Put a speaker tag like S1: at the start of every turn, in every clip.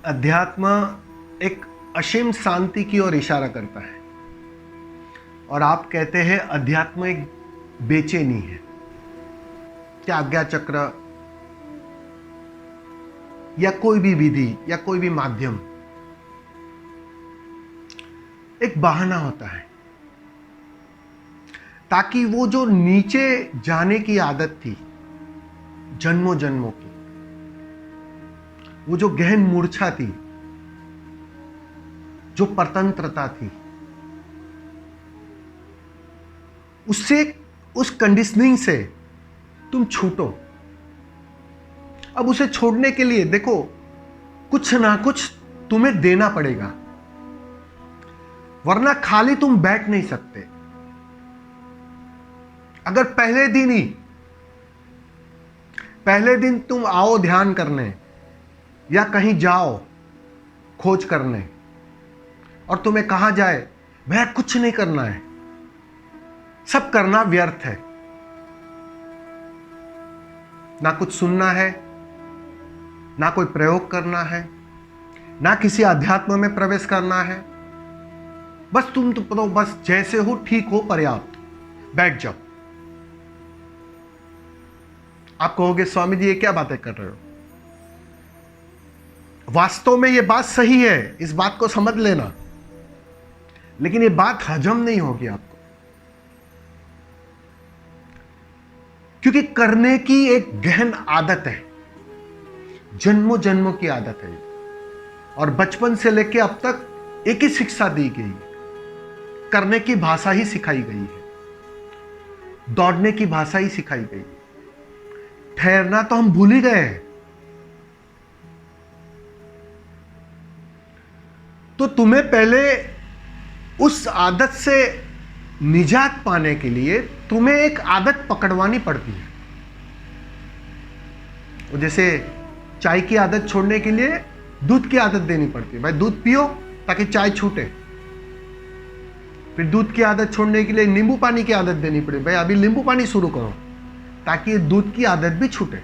S1: अध्यात्म एक असीम शांति की ओर इशारा करता है और आप कहते हैं अध्यात्म एक बेचैनी है। क्या आज्ञा चक्र या कोई भी विधि या कोई भी माध्यम एक बहाना होता है ताकि वो जो नीचे जाने की आदत थी जन्मों जन्मों की, वो जो गहन मूर्छा थी, जो परतंत्रता थी, उससे उस कंडीशनिंग से तुम छूटो। अब उसे छोड़ने के लिए देखो कुछ ना कुछ तुम्हें देना पड़ेगा, वरना खाली तुम बैठ नहीं सकते। अगर पहले दिन तुम आओ ध्यान करने या कहीं जाओ खोज करने और तुम्हें कहा जाए भैया कुछ नहीं करना है, सब करना व्यर्थ है, ना कुछ सुनना है, ना कोई प्रयोग करना है, ना किसी अध्यात्म में प्रवेश करना है, बस तुम तो बस जैसे हो ठीक हो पर्याप्त, बैठ जाओ। आप कहोगे स्वामी जी ये क्या बातें कर रहे हो? वास्तव में ये बात सही है, इस बात को समझ लेना, लेकिन ये बात हजम नहीं होगी आपको, क्योंकि करने की एक गहन आदत है, जन्मों जन्मों की आदत है और बचपन से लेकर अब तक एक ही शिक्षा दी गई है, करने की भाषा ही सिखाई गई है, दौड़ने की भाषा ही सिखाई गई है, ठहरना तो हम भूल ही गए हैं। तो तुम्हें पहले उस आदत से निजात पाने के लिए तुम्हें एक आदत पकड़वानी पड़ती है। और जैसे चाय की आदत छोड़ने के लिए दूध की आदत देनी पड़ती है, भाई दूध पियो ताकि चाय छूटे। फिर दूध की आदत छोड़ने के लिए नींबू पानी की आदत देनी पड़े, भाई अभी नींबू पानी शुरू करो ताकि ये दूध की आदत भी छूटे।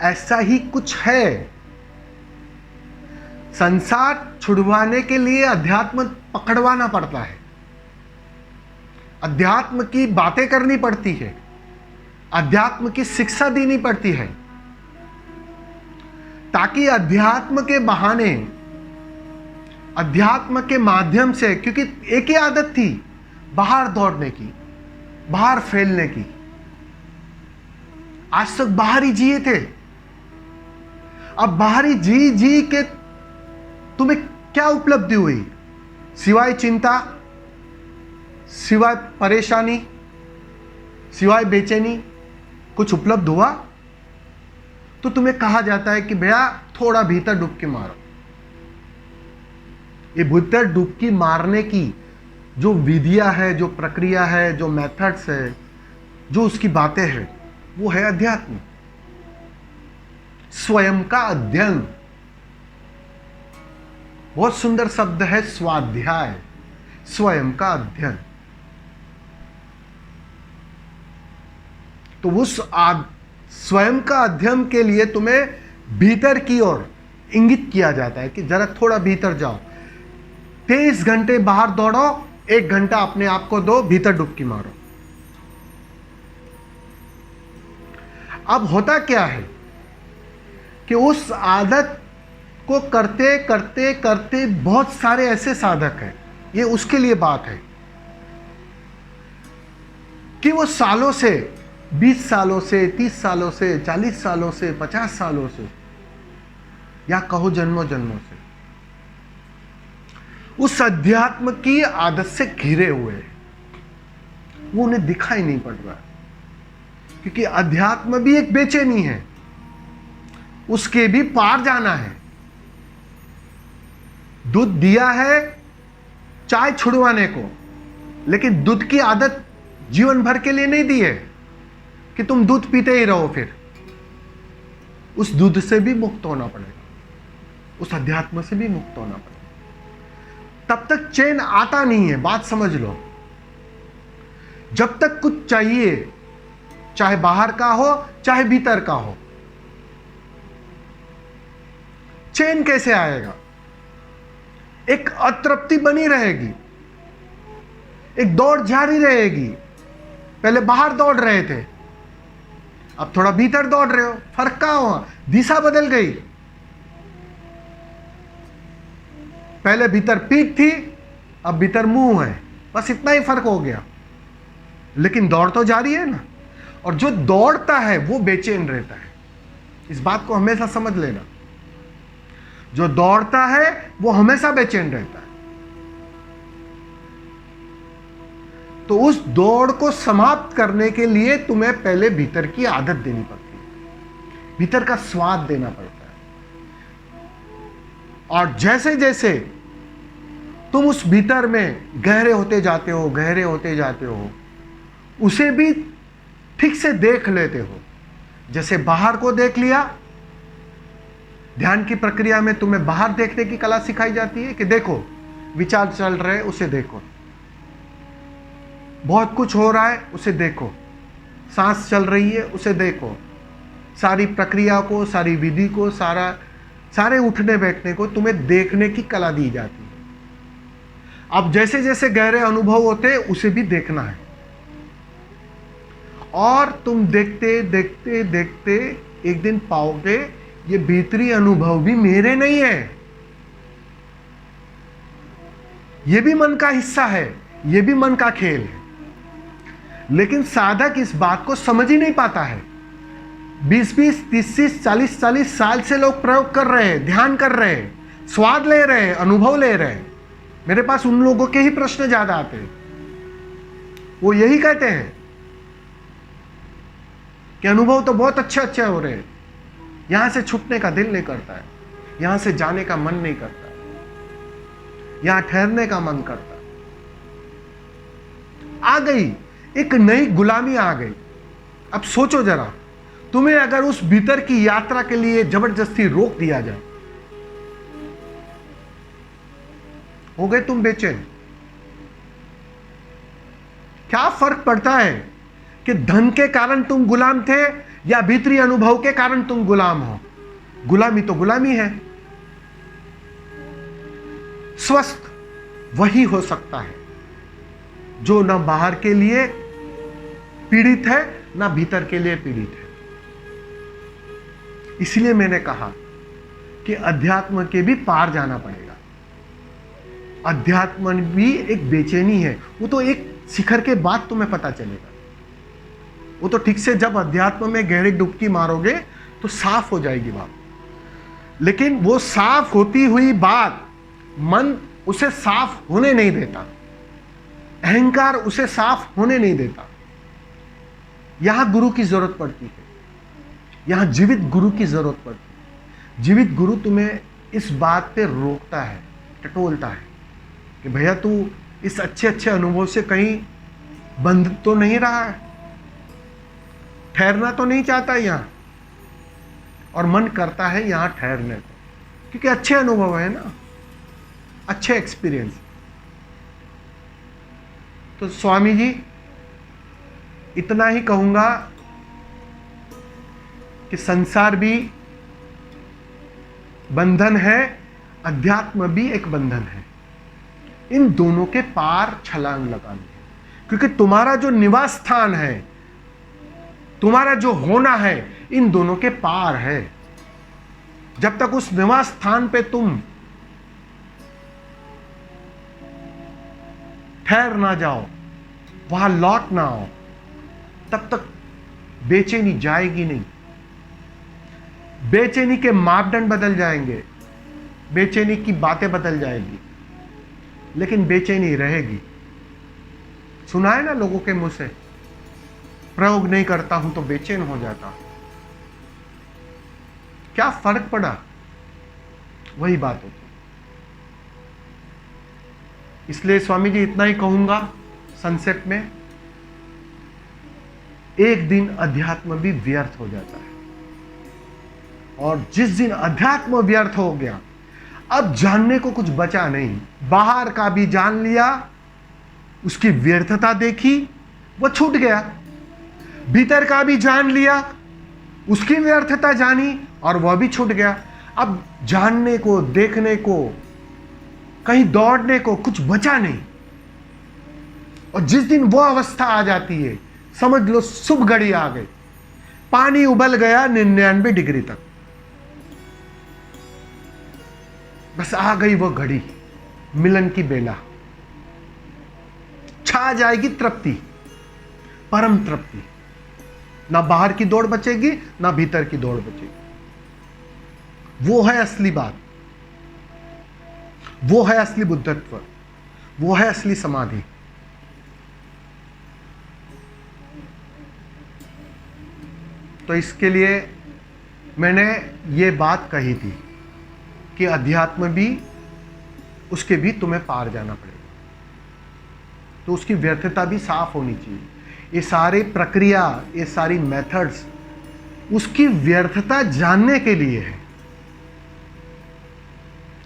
S1: ऐसा ही कुछ है, संसार छुड़वाने के लिए अध्यात्म पकड़वाना पड़ता है, अध्यात्म की बातें करनी पड़ती है, अध्यात्म की शिक्षा देनी पड़ती है, ताकि अध्यात्म के बहाने, अध्यात्म के माध्यम से, क्योंकि एक ही आदत थी बाहर दौड़ने की, बाहर फैलने की, आज तक बाहर ही जिए थे। अब बाहरी जी के तुम्हें क्या उपलब्धि हुई? सिवाय चिंता, सिवाय परेशानी, सिवाय बेचैनी कुछ उपलब्ध हुआ? तो तुम्हें कहा जाता है कि भैया थोड़ा भीतर डुबकी मारो। ये भीतर डुबकी मारने की जो विधियां है, जो प्रक्रिया है, जो मेथड्स है, जो उसकी बातें हैं, वो है अध्यात्म, स्वयं का अध्ययन। बहुत सुंदर शब्द है स्वाध्याय, स्वयं का अध्ययन। तो उस स्वयं का अध्ययन के लिए तुम्हें भीतर की ओर इंगित किया जाता है कि जरा थोड़ा भीतर जाओ, 23 घंटे बाहर दौड़ो, 1 घंटा अपने आप को दो, भीतर डुबकी मारो। अब होता क्या है कि उस आदत को करते करते करते बहुत सारे ऐसे साधक हैं, ये उसके लिए बात है कि वो सालों से, 20 सालों से, 30 सालों से, 40 सालों से, 50 सालों से, या कहो जन्मों जन्मों से उस अध्यात्म की आदत से घिरे हुए हैं। वो उन्हें दिखाई नहीं पड़ रहा, क्योंकि अध्यात्म भी एक बेचैनी है, उसके भी पार जाना है। दूध दिया है चाय छुड़वाने को, लेकिन दूध की आदत जीवन भर के लिए नहीं दी है कि तुम दूध पीते ही रहो। फिर उस दूध से भी मुक्त होना पड़ेगा, उस अध्यात्म से भी मुक्त होना पड़ेगा, तब तक चैन आता नहीं है। बात समझ लो, जब तक कुछ चाहिए, चाहे बाहर का हो चाहे भीतर का हो, चैन कैसे आएगा? एक अतृप्ति बनी रहेगी, एक दौड़ जारी रहेगी। पहले बाहर दौड़ रहे थे, अब थोड़ा भीतर दौड़ रहे हो। फर्क क्या हुआ? दिशा बदल गई। पहले भीतर पीठ थी, अब भीतर मुंह है, बस इतना ही फर्क हो गया। लेकिन दौड़ तो जारी है ना। और जो दौड़ता है वो बेचैन रहता है। इस बात को हमेशा समझ लेना। जो दौड़ता है वो हमेशा बेचैन रहता है। तो उस दौड़ को समाप्त करने के लिए तुम्हें पहले भीतर की आदत देनी पड़ती है, भीतर का स्वाद देना पड़ता है। और जैसे जैसे तुम उस भीतर में गहरे होते जाते हो, गहरे होते जाते हो, उसे भी ठीक से देख लेते हो। जैसे बाहर को देख लिया, ध्यान की प्रक्रिया में तुम्हें बाहर देखने की कला सिखाई जाती है कि देखो विचार चल रहे, उसे देखो। बहुत कुछ हो रहा है, उसे देखो। सांस चल रही है, उसे देखो। सारी प्रक्रिया को, सारी विधि को, सारे उठने बैठने को तुम्हें देखने की कला दी जाती है। अब जैसे जैसे गहरे अनुभव होते हैं उसे भी देखना है। और तुम देखते देखते देखते एक दिन पाओगे ये भीतरी अनुभव भी मेरे नहीं है, ये भी मन का हिस्सा है, ये भी मन का खेल है। लेकिन साधक इस बात को समझ ही नहीं पाता है। 20-20, 30-30, 40-40 साल से लोग प्रयोग कर रहे हैं, ध्यान कर रहे हैं, स्वाद ले रहे हैं, अनुभव ले रहे हैं। मेरे पास उन लोगों के ही प्रश्न ज्यादा आते हैं। वो यही कहते हैं कि अनुभव तो बहुत अच्छे अच्छे हो रहे हैं, यहां से छूटने का दिल नहीं करता है, यहां से जाने का मन नहीं करता, यहां ठहरने का मन करता। आ गई एक नई गुलामी आ गई। अब सोचो जरा, तुम्हें अगर उस भीतर की यात्रा के लिए जबरदस्ती रोक दिया जाए, हो गए तुम बेचैन। क्या फर्क पड़ता है कि धन के कारण तुम गुलाम थे या भीतरी अनुभव के कारण तुम गुलाम हो? गुलामी तो गुलामी है। स्वस्थ वही हो सकता है जो ना बाहर के लिए पीड़ित है, ना भीतर के लिए पीड़ित है। इसलिए मैंने कहा कि अध्यात्म के भी पार जाना पड़ेगा। अध्यात्म भी एक बेचैनी है। वो तो एक शिखर के बाद तुम्हें पता चलेगा। वो तो ठीक से जब अध्यात्म में गहरी डुबकी मारोगे तो साफ हो जाएगी बात। लेकिन वो साफ होती हुई बात मन उसे साफ होने नहीं देता, अहंकार उसे साफ होने नहीं देता। यहां गुरु की जरूरत पड़ती है, यहां जीवित गुरु की जरूरत पड़ती है। जीवित गुरु तुम्हें इस बात पे रोकता है, टटोलता है कि भैया तू इस अच्छे अच्छे अनुभव से कहीं बंध तो नहीं रहा है, ठहरना तो नहीं चाहता यहां। और मन करता है यहां ठहरने को, क्योंकि अच्छे अनुभव है ना, अच्छे एक्सपीरियंस। तो स्वामी जी इतना ही कहूंगा कि संसार भी बंधन है, अध्यात्म भी एक बंधन है। इन दोनों के पार छलांग लगानी है, क्योंकि तुम्हारा जो निवास स्थान है, तुम्हारा जो होना है, इन दोनों के पार है। जब तक उस निवास स्थान पे तुम ठहर ना जाओ, वहां लौट ना आओ, तब तक बेचैनी जाएगी नहीं। बेचैनी के मापदंड बदल जाएंगे, बेचैनी की बातें बदल जाएंगी, लेकिन बेचैनी रहेगी। सुना है ना लोगों के मुंह से, प्रयोग नहीं करता हूं तो बेचैन हो जाता हूं। क्या फर्क पड़ा? वही बात होती। इसलिए स्वामी जी इतना ही कहूंगा संक्षेप में, एक दिन अध्यात्म भी व्यर्थ हो जाता है। और जिस दिन अध्यात्म व्यर्थ हो गया, अब जानने को कुछ बचा नहीं। बाहर का भी जान लिया, उसकी व्यर्थता देखी, वो छूट गया। भीतर का भी जान लिया, उसकी व्यर्थता जानी, और वह भी छूट गया। अब जानने को, देखने को, कहीं दौड़ने को कुछ बचा नहीं। और जिस दिन वो अवस्था आ जाती है, समझ लो शुभ घड़ी आ गई, पानी उबल गया 99 डिग्री तक, बस आ गई वो घड़ी, मिलन की बेला, छा जाएगी तृप्ति, परम तृप्ति। ना बाहर की दौड़ बचेगी, ना भीतर की दौड़ बचेगी। वो है असली बात, वो है असली बुद्धत्व, वो है असली समाधि। तो इसके लिए मैंने ये बात कही थी कि अध्यात्म भी, उसके भी तुम्हें पार जाना पड़ेगा। तो उसकी व्यर्थता भी साफ होनी चाहिए। ये सारी प्रक्रिया, ये सारी मेथड्स उसकी व्यर्थता जानने के लिए है।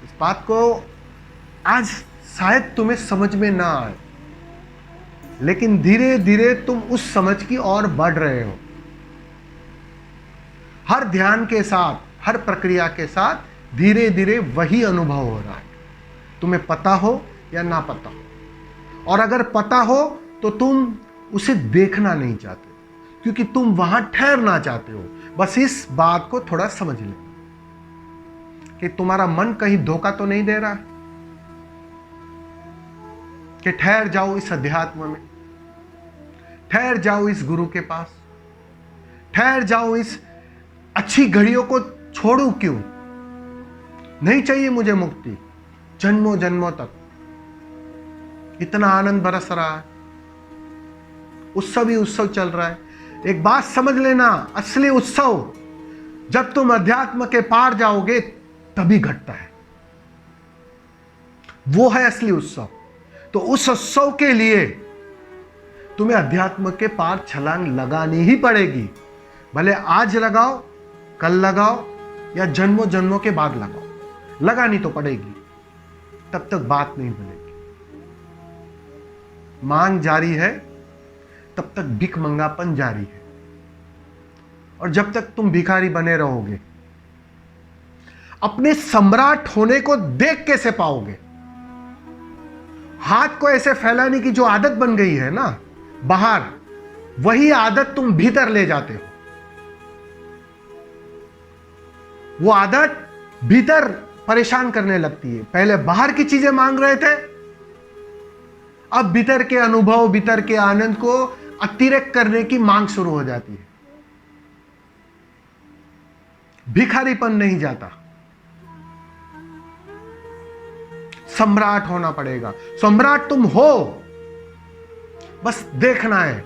S1: इस बात को आज शायद तुम्हें समझ में ना आए, लेकिन धीरे धीरे तुम उस समझ की ओर बढ़ रहे हो। हर ध्यान के साथ, हर प्रक्रिया के साथ धीरे धीरे वही अनुभव हो रहा है, तुम्हें पता हो या ना पता हो। और अगर पता हो तो तुम उसे देखना नहीं चाहते, क्योंकि तुम वहां ठहरना चाहते हो। बस इस बात को थोड़ा समझ लेना कि तुम्हारा मन कहीं धोखा तो नहीं दे रहा है, कि ठहर जाओ इस अध्यात्म में, ठहर जाओ इस गुरु के पास, ठहर जाओ इस अच्छी घड़ियों को छोड़ू क्यों? नहीं चाहिए मुझे मुक्ति जन्मों जन्मों तक। इतना आनंद बरस रहा है, उत्सव ही उत्सव चल रहा है। एक बात समझ लेना, असली उत्सव जब तुम अध्यात्म के पार जाओगे तभी घटता है, वो है असली उत्सव। तो उस उत्सव के लिए तुम्हें अध्यात्म के पार छलांग लगानी ही पड़ेगी। भले आज लगाओ, कल लगाओ या जन्मों जन्मों के बाद लगाओ, लगानी तो पड़ेगी, तब तक बात नहीं बनेगी। मांग जारी है तब तक भिख मंगापन जारी है। और जब तक तुम भिखारी बने रहोगे, अपने सम्राट होने को देख कैसे पाओगे? हाथ को ऐसे फैलाने की जो आदत बन गई है ना बाहर, वही आदत तुम भीतर ले जाते हो। वो आदत भीतर परेशान करने लगती है। पहले बाहर की चीजें मांग रहे थे, अब भीतर के अनुभव, भीतर के आनंद को अतिरेक करने की मांग शुरू हो जाती है। भिखारीपन नहीं जाता, सम्राट होना पड़ेगा। सम्राट तुम हो, बस देखना है।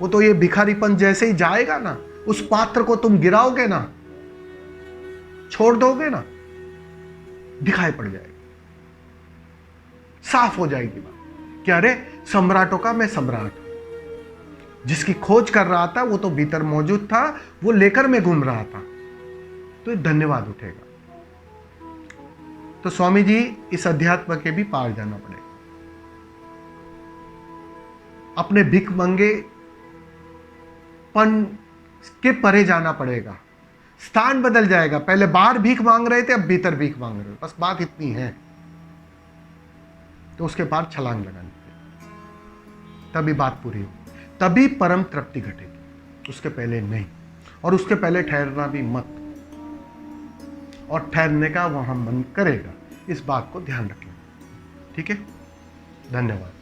S1: वो तो ये भिखारीपन जैसे ही जाएगा ना, उस पात्र को तुम गिराओगे ना, छोड़ दोगे ना, दिखाई पड़ जाएगा, साफ हो जाएगी बात कि अरे सम्राटों का मैं सम्राट हूं। जिसकी खोज कर रहा था वो तो भीतर मौजूद था, वो लेकर मैं घूम रहा था। तो धन्यवाद उठेगा। तो स्वामी जी, इस अध्यात्म के भी पार जाना पड़ेगा। अपने भिख मंगे पन के परे जाना पड़ेगा। स्थान बदल जाएगा। पहले बाहर भीख मांग रहे थे, अब भीतर भीख मांग रहे हो। बस बात इतनी है। तो उसके पार छलांग लगानी पड़ेगी, तभी बात पूरी होगी, तभी परम तृप्ति घटेगी, उसके पहले नहीं। और उसके पहले ठहरना भी मत, और ठहरने का वहां मन करेगा। इस बात को ध्यान रखना, ठीक है? धन्यवाद।